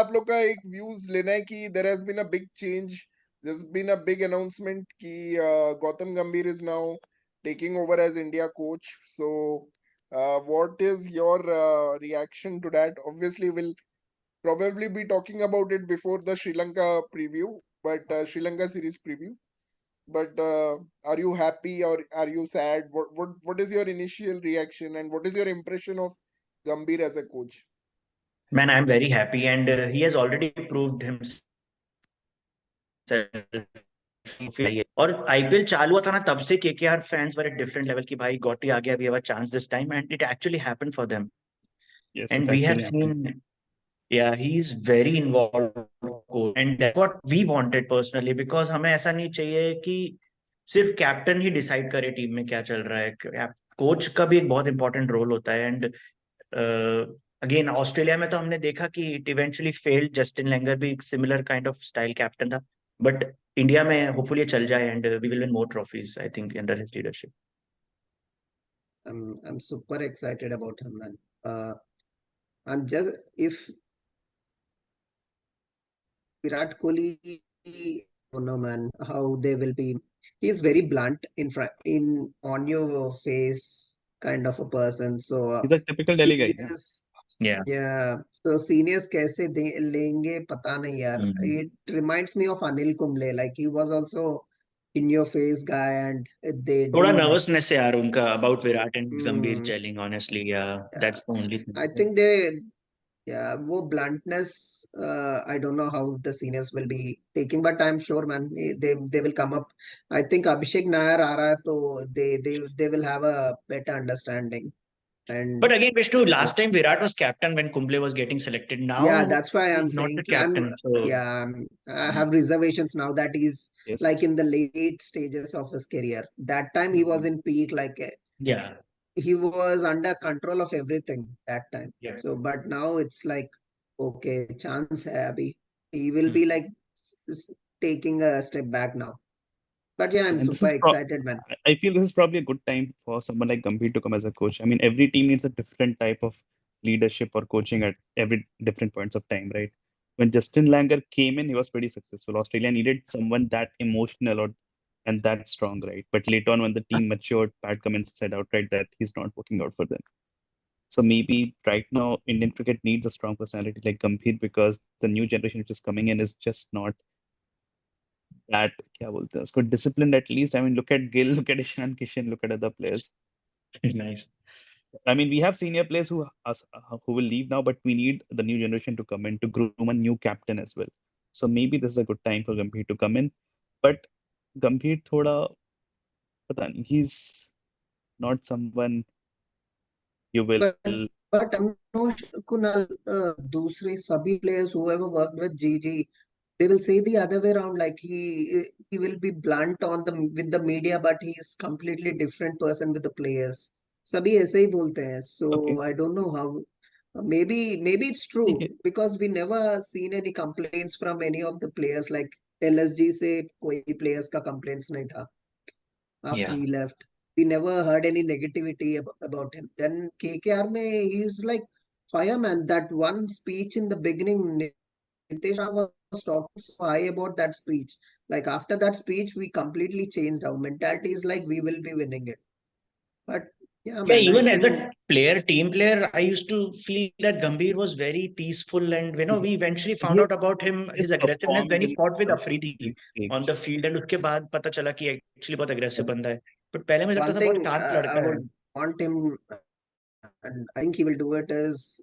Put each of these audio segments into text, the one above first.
आप लोग का एक व्यूज लेना है कि there has been a big change, there has been a big announcement कि Gautam Gambhir is now taking over as India coach. So, what is your reaction to that? Obviously, we'll probably be talking about it before the Sri Lanka preview, but Sri Lanka series preview. But are you happy or are you sad? What is your initial reaction and what is your impression of Gambhir as a coach? Man, I'm very happy, and he has already proved himself. और IPL चालू हुआ था ना, तब से KKR fans were at different level की भाई गॉटी आ गया, we have a chance this time, and it actually happened for them. Yes, it and we have actually happened. Seen, yeah, he's very involved, and that's what we wanted personally, because हमें ऐसा नहीं चाहिए कि सिर्फ captain ही decide करे team में क्या चल रहा है. कोच का भी एक बहुत इंपॉर्टेंट रोल होता है. एंड अगेन ऑस्ट्रेलिया में तो हमने देखा कि it eventually failed. Justin Langer भी similar kind of style captain था, बट इंडिया में होपफुली चल जाए and we will win more trophies I think under his leadership. I'm super excited about him, man. I'm just if Virat Kohli, I don't know, man, how they will be. He's very blunt in front, in on your face kind of a person. So He's a typical Delhi guy. Yeah. seniors, Yeah. yeah. So seniors कैसे दे लेंगे पता नहीं यार. It reminds me of Anil Kumble. Like he was also in your face guy, and they थोड़ा do. Nervousness है यार उनका about Virat and गंभीर Hmm, जेलिंग ऑनेस्टली. या yeah. That's the only I thing. think they, yeah, वो bluntness, I don't know how the seniors will be taking, but I'm sure, man, they will come up. I think Abhishek Nair आ रहा है, तो they will have a better understanding. And But again, Vishnu, last time Virat was captain when Kumble was getting selected. yeah, Now that's why I'm he's not saying the captain. So I have reservations now that he's Yes. like in the late stages of his career. That time he was in peak, like yeah, he was under control of everything that time. yeah. So, but now it's like, okay, chance hai abhi. He will be like taking a step back now. But yeah, I'm And this super is excited, man. I feel this is probably a good time for someone like Gambhir to come as a coach. I mean, every team needs a different type of leadership or coaching at every different points of time, right? When Justin Langer came in, he was pretty successful. Australia needed someone that emotional or and that strong, right? But later on, when the team matured, Pat Cummins said outright that he's not working out for them. So maybe right now, Indian cricket needs a strong personality like Gambhir because the new generation which is coming in is just not that क्या बोलते हैं उसको disciplined at least. I mean, look at Gill, look at Ishan Kishan, look at other players. Nice. I mean, we have senior players who will leave now, but we need the new generation to come in to groom a new captain as well. So maybe this is a good time for Gambhir to come in. But Gambhir थोड़ा पता नहीं, he's not someone you will. But Anush, Kunal, दूसरे सभी players whoever worked with GG, they will say the other way around. Like he will be blunt on the with the media, but he is completely different person with the players. सभी ऐसे ही बोलते हैं. So Okay. I don't know how. Maybe it's true because we never seen any complaints from any of the players. Like LSG से कोई players का complaints नहीं था after Yeah. he left. We never heard any negativity about him. Then KKR mein, he's like fireman. That one speech in the beginning, Nitesh Rana was talking so high about that speech. Like after that speech, we completely changed our mentality. Is like we will be winning it. But yeah, Yeah, man, I even as think a player, team player, I used to feel that Gambhir was very peaceful, and we eventually found He out about him, has his aggressiveness when performed he in fought with the Afridi big on the stage. field, and उसके बाद पता चला कि actually बहुत aggressive बंदा है. But पहले मुझे लगता one था बहुत thing शांत I लड़का है. would want him, and I think he will do it is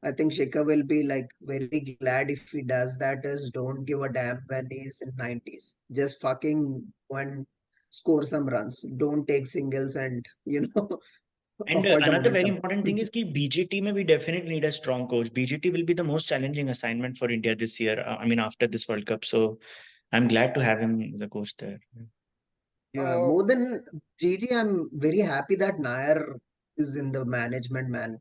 I think Shikhar will be like very glad if he does that is don't give a damn when he's in 90s. Just fucking one score some runs. Don't take singles and And avoid the another very momentum. important thing is कि BGT में we definitely need a strong coach. BGT will be the most challenging assignment for India this year. I mean, after this World Cup. So I'm glad to have him as a coach there. Yeah, more than Gigi, I'm very happy that Nair is in the management, man.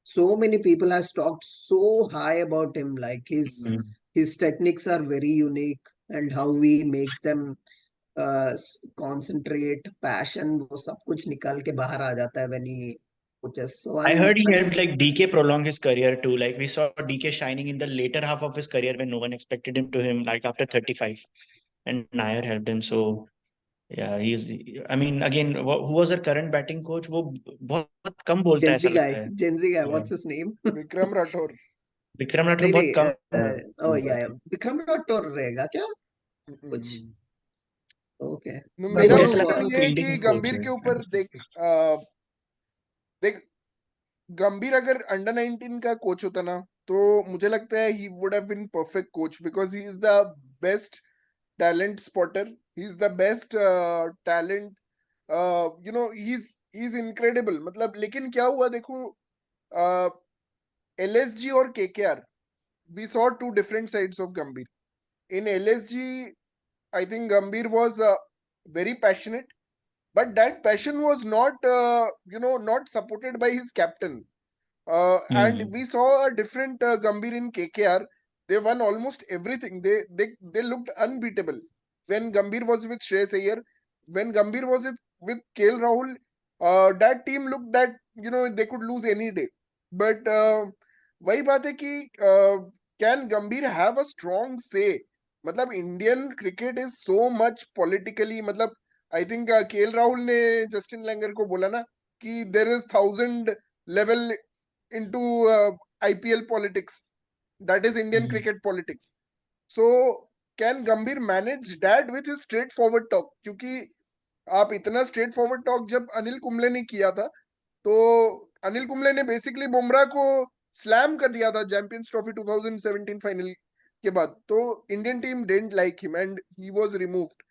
So many people have talked so high about him, like his techniques are very unique and how he makes them concentrate, passion, वो सब कुछ निकाल के बाहर आ जाता है when he coaches. So I heard he I'm helped like DK prolong his career too. Like we saw DK shining in the later half of his career when no one expected him to him, like after 35, and Nair helped him. So yeah, he's. I mean, again, who was our current batting coach? वो बहुत कम बोलता है ऐसा लगता है. Gen Z guy. Yeah. What's his name? Vikram Rathore. Vikram Rathore नहीं बहुत नहीं. कम Oh बोलता yeah, है. yeah. Vikram Rathore रहेगा क्या? कुछ. हम्म. Okay. No, But मेरे मेरा को no, ऐसा लगा ओपिनियन वो ये है फील्डिंग कि कोच गंभीर है. के ऊपर देख गंभीर अगर अंडर 19 का कोच होता ना तो मुझे लगता है he would have been perfect coach because he is the best talent spotter, he is the best talent, you know he is incredible. मतलब लेकिन क्या हुआ देखो, एलएसजी और KKR, we saw two different sides of Gambhir. In LSG I think Gambhir was very passionate, but that passion was not, not supported by his captain. And we saw a different Gambhir in KKR. They won almost everything. They looked unbeatable when Gambhir was with Shreyas Iyer. When Gambhir was with KL Rahul, that team looked that they could lose any day. But वही बात है कि can Gambhir have a strong say? मतलब Indian cricket is so much politically. मतलब I think KL Rahul ने Justin Langer को बोला ना कि there is 1000 level into IPL politics, that is Indian cricket politics. So can Gambhir manage that with his straightforward talk? क्योंकि आप इतना straight forward talk जब अनिल कुंबले ने किया था तो अनिल कुंबले ने बेसिकली बुमराह को स्लैम कर दिया था चैंपियंस ट्रॉफी 2017 फाइनल के बाद. तो Indian team didn't like him and he was removed.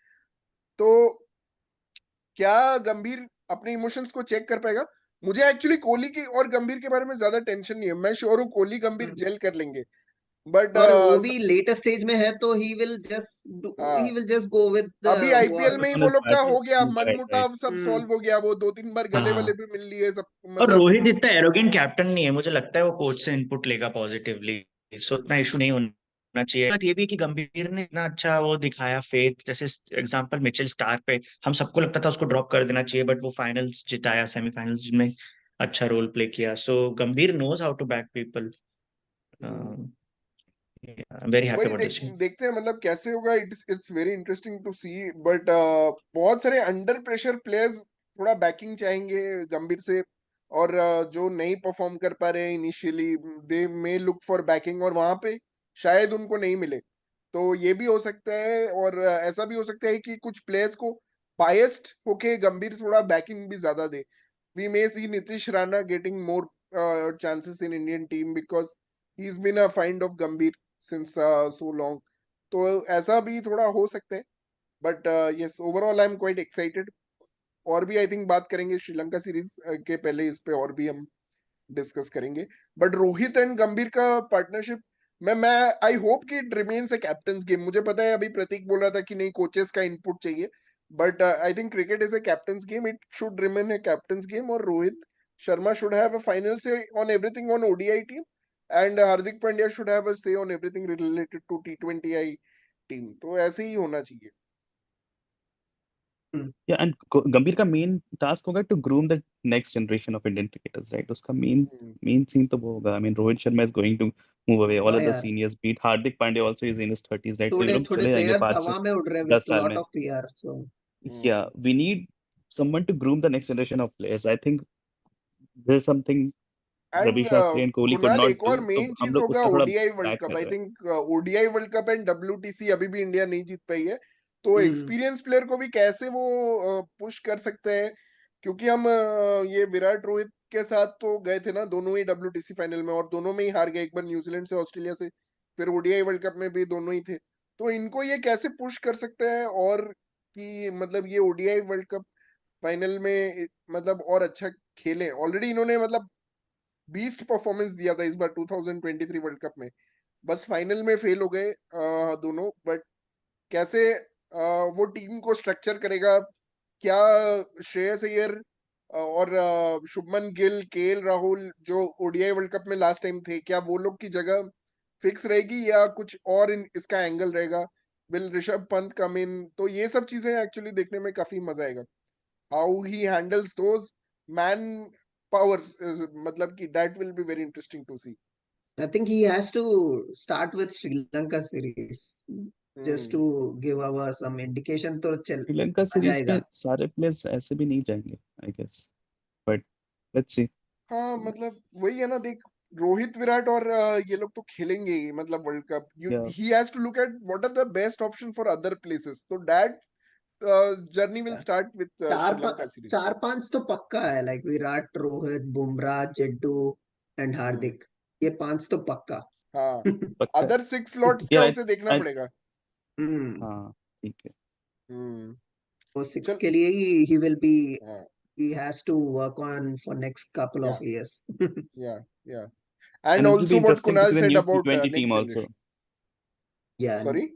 तो क्या गंभीर अपने इमोशंस को चेक कर पाएगा? मुझे एक्चुअली कोहली की और गंभीर के बारे में ज्यादा टेंशन नहीं है. मैं श्योर हूँ कोहली गंभीर जेल कर लेंगे. बट और वो भी लेटर स्टेज में है तो he will just go with अभी आईपीएल में ही On वो his लोग का batting हो गया, right, right. मनमुटाव सब सॉल्व हो गया. वो 2-3 बार गले वाले हाँ. भी मिल लिए सब. और मतलब रोहित इतना एरोगेंट कैप्टन नहीं है. मुझे लगता है वो कोच से इनपुट लेगा पॉजिटिवली, सो इतना इशू नहीं होना चाहिए. बात ये भी है कि गंभीर ने इतना अच्छा वो दिखाया फेथ. जैसे एग्जांपल मिचेल स्टार्क पे हम सबको लगता था उसको ड्रॉप कर देना चाहिए, बट वो फाइनल्स जिताया, सेमीफाइनल्स में अच्छा रोल प्ले किया. So Gambhir knows how to back people. Very happy वही अबाउट दिस. देखते हैं मतलब कैसे होगा. It's very interesting to see. But बहुत सारे अंडर प्रेशर प्लेयर्स थोड़ा बैकिंग चाहेंगे गंभीर से. और जो नहीं परफॉर्म कर पा रहे हैं initially, they may look for banking और वहां पे शायद उनको नहीं मिले. तो ये भी हो सकता है. और ऐसा भी हो सकता है कि कुछ प्लेयर्स को बायस्ड होके गंभीर थोड़ा बैकिंग भी ज्यादा दे. We may see Nitish Rana getting more chances in Indian team because he's been a find of Gambhir since so long. तो ऐसा भी थोड़ा हो सकता है. But yes, overall I am quite excited. और भी आई थिंक बात करेंगे श्रीलंका सीरीज के पहले, इस पे और भी हम डिस्कस करेंगे. बट रोहित एंड गंभीर का पार्टनरशिप, मैं आई होप कि it remains a captains game. मुझे पता है अभी प्रतीक बोल रहा था कि नहीं कोचेस का इनपुट चाहिए, but I think cricket is a captains game. It should remain a captains game. और Rohit Sharma should have a final say on everything on ODI team, and Hardik Pandya should have a say on everything related to T20I team. तो ऐसे ही होना चाहिए. Yeah, and Gambhir का main task होगा to groom the next generation of Indian cricketers, right? उसका main scene तो वो होगा. I mean, Rohit Sharma is going to move away. All हाँ of the यार, seniors, beat Hardik Pandya also is in his 30s, right? तो ये थोड़े लोग थोड़े चले जाएंगे प्लेयर्स 5 से हवा में उड़ रहे 10 with साल lot में. of PR. So Yeah, we need someone to groom the next generation of players. I think there's something and Ravi Shastri and Kohli could Kunal, not एक do. और तो मेन हम चीज लोग होगा उसका थोड़ा ओडीआई वर्ल्ड back कप. कर आई रहे हैं. Think ODI world cup and WTC अभी भी इंडिया नहीं जीत पाई है. तो हम्म, एक्सपीरियंस प्लेयर को भी कैसे वो पुश कर सकते हैं? क्योंकि हम ये विराट रोहित के साथ तो गए थे ना दोनों ही डब्ल्यूटीसी फाइनल में, और दोनों में ही हार गए. एक बार न्यूजीलैंड से, ऑस्ट्रेलिया से, फिर ओडीआई वर्ल्ड कप में भी दोनों ही थे. तो इनको ये कैसे पुश कर सकते हैं और कि मतलब ये ओडीआई वर्ल्ड कप फाइनल में मतलब और अच्छा खेलें? ऑलरेडी इन्होंने मतलब बीस्ट परफॉर्मेंस दिया था इस बार 2023 वर्ल्ड कप में. बस फाइनल में फेल हो गए दोनों. बट कैसे वो टीम को स्ट्रक्चर करेगा? क्या श्रेयस अय्यर और शुभमन गिल, केएल राहुल जो ओडीआई वर्ल्ड कप में लास्ट टाइम थे, क्या वो लोग की जगह फिक्स रहेगी या कुछ और इसका एंगल रहेगा? विल ऋषभ पंत कम इन? तो ये सब चीजें एक्चुअली देखने में काफी मजा आएगा. How he handles those man powers is matlab ki that will be very interesting to see. I think he has to start with Sri Lanka series just to give our some indication. तो चल श्रीलंका आ series में जाएगा. सारे players ऐसे भी नहीं जाएंगे I guess, but let's see. हाँ मतलब वही है ना, देख रोहित विराट और ये लोग तो खेलेंगे ही, मतलब world cup. Yeah. He has to look at what are the best option for other places. So that journey will start with Sri Lanka series. 4-5 तो पक्का है, like विराट, रोहित, बुमराह, जेड्डू एंड हार्दिक. ये 5 तो पक्का. हाँ पक्का अदर 6 स्लॉट्स Yeah, का I- उसे देखना I- पड़ेगा. हाँ ठीक है. हम्म वो 6 चल. के लिए ही he will be, हाँ he has to work on for next couple of years. yeah yeah. And And it will be also what interesting to Kunal see the said new about T20 Nick team Salish. also. Yeah. Sorry.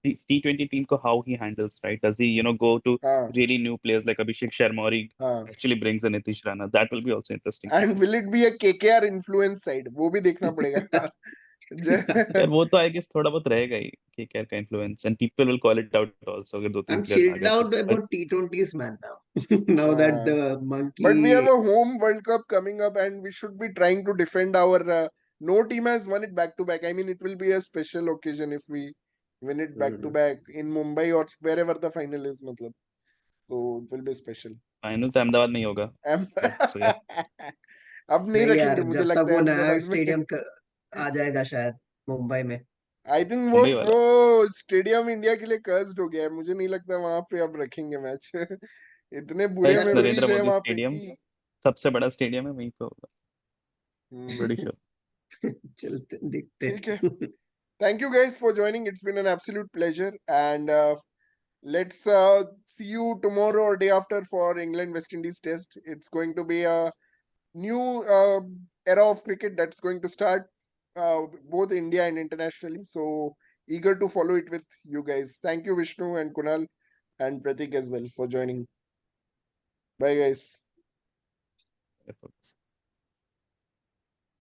T20 team ko how he handles, right? Does he, go to हाँ really new players like Abhishek Sharma, or he हाँ. actually brings in Nitish Rana? That will be also interesting to And see. will it be a KKR influence side? वो भी देखना पड़ेगा. यार वो तो I guess थोड़ा बहुत रहेगा ही केकेआर का influence, and people will call it out also अगर 2-3 I'm प्लेयर्स आ chilled गए तो. out about T20s, man, now. Now that the But we have monkey. a home World Cup coming up, and we should be trying to defend our. No team has won it back to back. I mean, it will be a special occasion if we win it back to back in Mumbai or wherever the final is. मतलब, so it will be special. Final तो अहमदाबाद में ही होगा. But, so, yeah. अब नहीं नहीं रखेंगे यार, मुझे जब तक लगता वो है नया अहमदाबाद में. स्टेडियम आ जाएगा शायद मुंबई में. आई थिंक मुंबई वाला. वो स्टेडियम इंडिया के लिए कर्स्ड हो गया है. मुझे नहीं लगता वहां पे अब रखेंगे मैच. इतने बुरे Yes, मेमोरीज नरेंद्र है मोदी वहां पे स्टेडियम कि. सबसे बड़ा स्टेडियम है, वहीं पे होगा. Pretty sure. चलते दिखते. ठीक है. Thank you guys for joining. It's been an absolute pleasure. And let's see you tomorrow or day after for England West Indies test. It's going to be a new era of cricket that's going to start both India and internationally. So eager to follow it with you guys. Thank you, Vishnu and Kunal and Pratik as well for joining. Bye, guys.